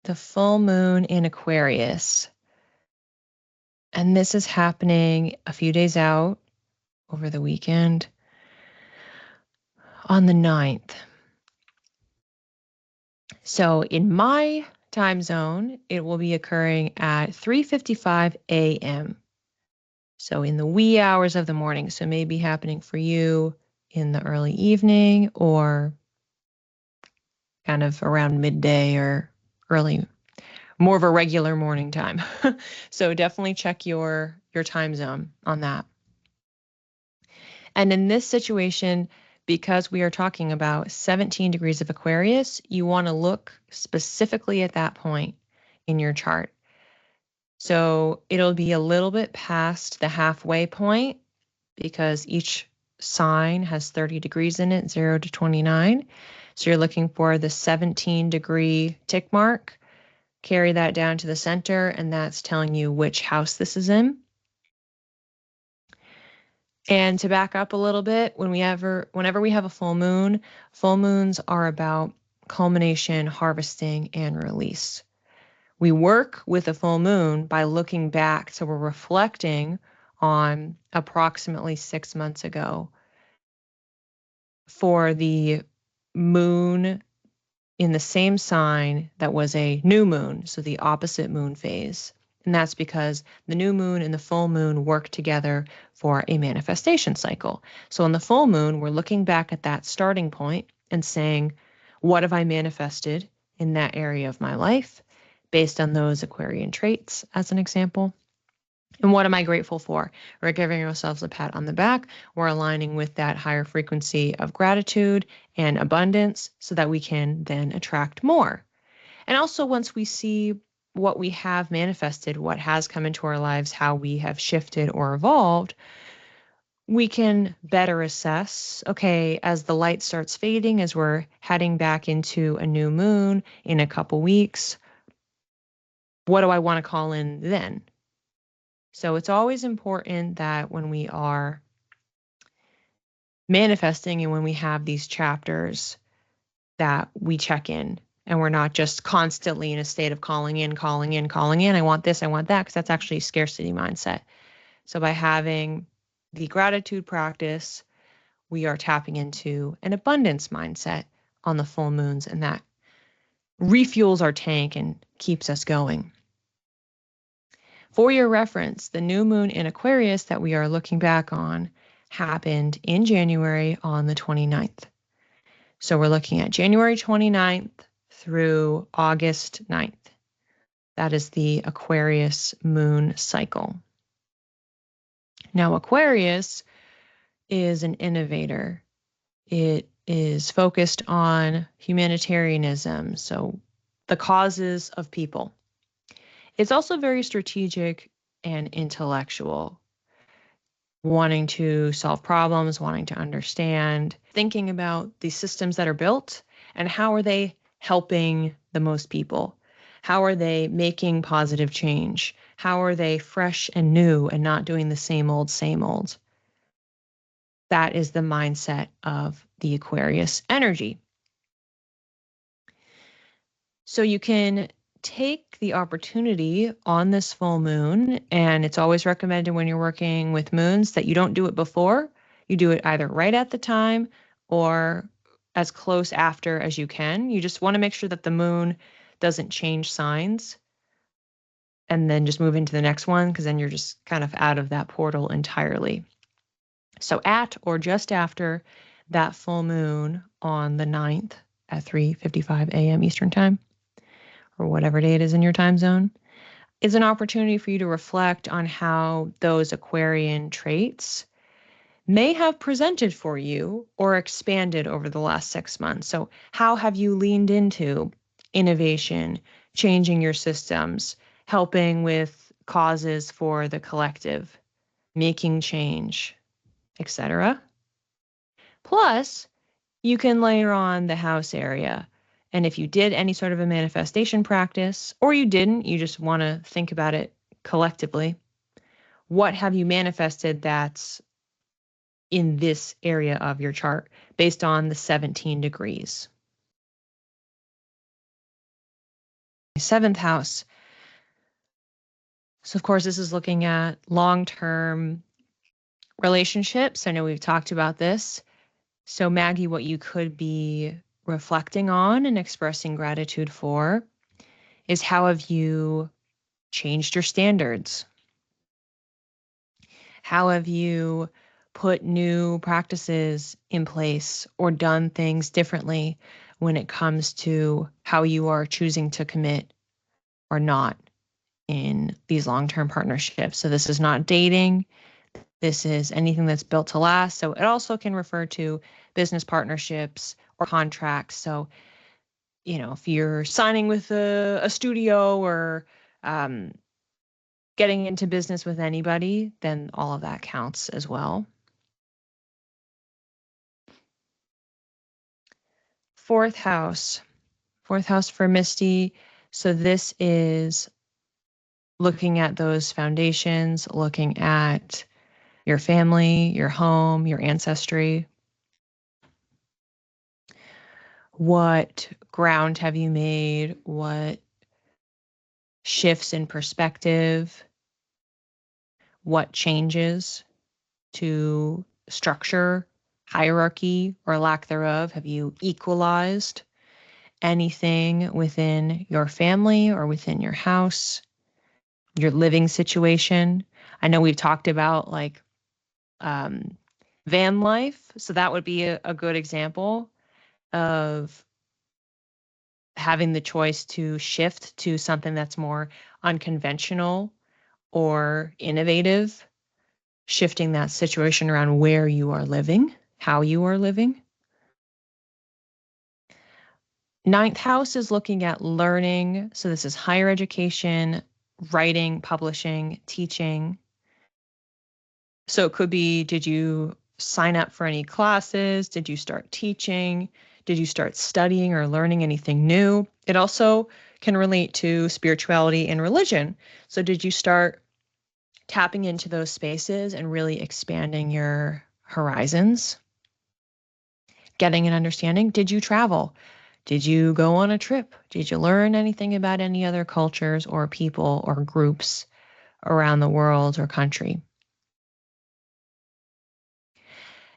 the full moon in Aquarius. And this is happening a few days out over the weekend on the 9th. So in my time zone, it will be occurring at 3:55 a.m. So in the wee hours of the morning. So maybe happening for you in the early evening or kind of around midday or early, more of a regular morning time. So definitely check your time zone on that. And in this situation, because we are talking about 17 degrees of Aquarius, you want to look specifically at that point in your chart. So it'll be a little bit past the halfway point because each sign has 30 degrees in it, 0 to 29. So you're looking for the 17-degree tick mark. Carry that down to the center, and that's telling you which house this is in. And to back up a little bit, whenever we have a full moon, full moons are about culmination, harvesting, and release. We work with a full moon by looking back, so we're reflecting on approximately 6 months ago for the moon in the same sign that was a new moon, so the opposite moon phase. And that's because the new moon and the full moon work together for a manifestation cycle. So on the full moon, we're looking back at that starting point and saying, what have I manifested in that area of my life based on those Aquarian traits, as an example? And what am I grateful for? We're giving ourselves a pat on the back. We're aligning with that higher frequency of gratitude and abundance so that we can then attract more. And also, once we see what we have manifested, what has come into our lives, how we have shifted or evolved, we can better assess, okay, as the light starts fading, as we're heading back into a new moon in a couple weeks, what do I want to call in then? So it's always important that when we are manifesting and when we have these chapters that we check in and we're not just constantly in a state of calling in. I want this, I want that, because that's actually a scarcity mindset. So by having the gratitude practice, we are tapping into an abundance mindset on the full moons, and that refuels our tank and keeps us going. For your reference, the new moon in Aquarius that we are looking back on happened in January on the 29th. So we're looking at January 29th through August 9th. That is the Aquarius moon cycle. Now, Aquarius is an innovator. It is focused on humanitarianism, so the causes of people. It's also very strategic and intellectual, wanting to solve problems, wanting to understand, thinking about the systems that are built and how are they helping the most people? How are they making positive change? How are they fresh and new and not doing the same old, same old? That is the mindset of the Aquarius energy. So you can take the opportunity on this full moon, and it's always recommended when you're working with moons that you don't do it before. You do it either right at the time or as close after as you can. You just want to make sure that the moon doesn't change signs and then just move into the next one, because then you're just kind of out of that portal entirely. So at or just after that full moon on the 9th at 3:55 a.m. Eastern Time, or whatever day it is in your time zone, is an opportunity for you to reflect on how those Aquarian traits may have presented for you or expanded over the last 6 months. So how have you leaned into innovation, changing your systems, helping with causes for the collective, making change, etc. Plus, you can layer on the house area. And if you did any sort of a manifestation practice, or you didn't, you just want to think about it collectively. What have you manifested that's in this area of your chart based on the 17 degrees? 7th house. So, of course, this is looking at long-term relationships. I know we've talked about this. So, Maggie, what you could be reflecting on and expressing gratitude for is how have you changed your standards? How have you put new practices in place or done things differently when it comes to how you are choosing to commit or not in these long-term partnerships? So this is not dating. This is anything that's built to last. So it also can refer to business partnerships or contracts. So, if you're signing with a studio or getting into business with anybody, then all of that counts as well. 4th house. 4th house for Misty. So this is looking at those foundations, looking at your family, your home, your ancestry. What ground have you made? What shifts in perspective? What changes to structure, hierarchy, or lack thereof have you equalized? Anything within your family or within your house, your living situation. I know we've talked about like van life. So that would be a good example of having the choice to shift to something that's more unconventional or innovative, shifting that situation around where you are living, how you are living. 9th house is looking at learning. So this is higher education, writing, publishing, teaching. So it could be, did you sign up for any classes? Did you start teaching? Did you start studying or learning anything new? It also can relate to spirituality and religion. So did you start tapping into those spaces and really expanding your horizons? Getting an understanding? Did you travel? Did you go on a trip? Did you learn anything about any other cultures or people or groups around the world or country?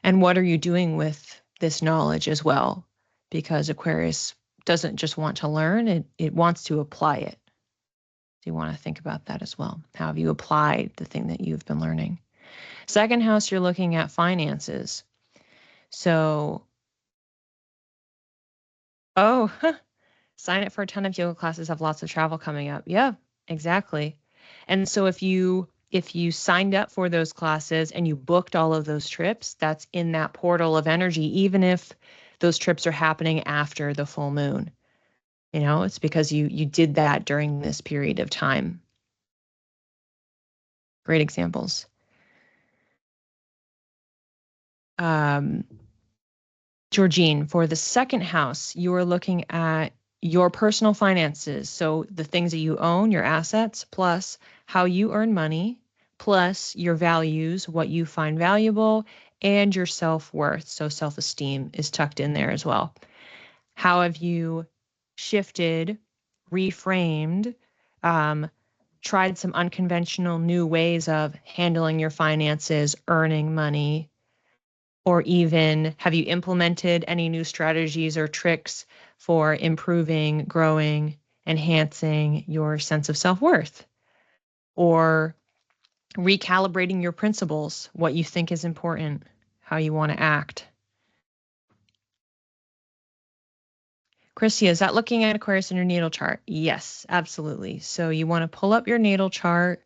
And what are you doing with this knowledge as well? Because Aquarius doesn't just want to learn, it wants to apply it. So you want to think about that as well. How have you applied the thing that you've been learning? 2nd house, you're looking at finances. So, sign up for a ton of yoga classes, have lots of travel coming up. Yeah, exactly. And so if you signed up for those classes and you booked all of those trips, that's in that portal of energy, even if those trips are happening after the full moon. It's because you did that during this period of time. Great examples. Georgine, for the 2nd house, you are looking at your personal finances. So the things that you own, your assets, plus how you earn money, plus your values, what you find valuable, and your self-worth. So self-esteem is tucked in there as well. How have you shifted, reframed, tried some unconventional new ways of handling your finances, earning money, or even have you implemented any new strategies or tricks for improving, growing, enhancing your sense of self-worth? Or recalibrating your principles, what you think is important, how you want to act? Christia, is that looking at Aquarius in your natal chart? Yes, absolutely. So you want to pull up your natal chart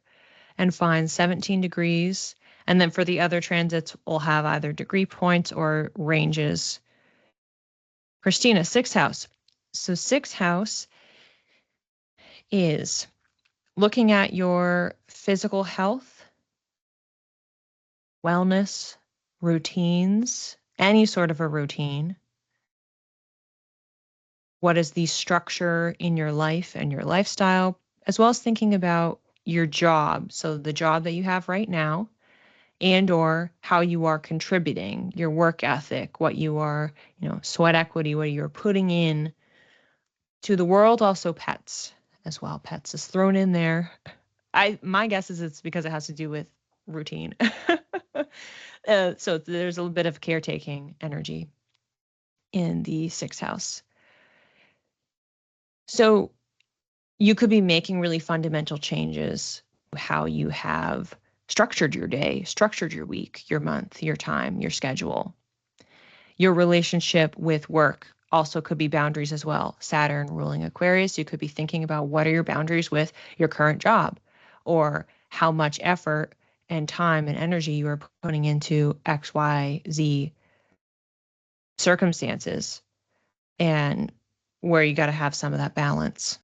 and find 17 degrees. And then for the other transits, we'll have either degree points or ranges. Christina, 6th house. So 6th house is looking at your physical health, wellness, routines, any sort of a routine. What is the structure in your life and your lifestyle, as well as thinking about your job. So the job that you have right now, and or how you are contributing, your work ethic, what you are, sweat equity, what you're putting in to the world, also pets as well. Pets is thrown in there. My guess is it's because it has to do with routine. So there's a little bit of caretaking energy in the 6th house. So you could be making really fundamental changes to how you have structured your day, structured your week, your month, your time, your schedule. Your relationship with work also could be boundaries as well. Saturn ruling Aquarius, you could be thinking about what are your boundaries with your current job, or how much effort and time and energy you are putting into X, Y, Z circumstances, and where you got to have some of that balance.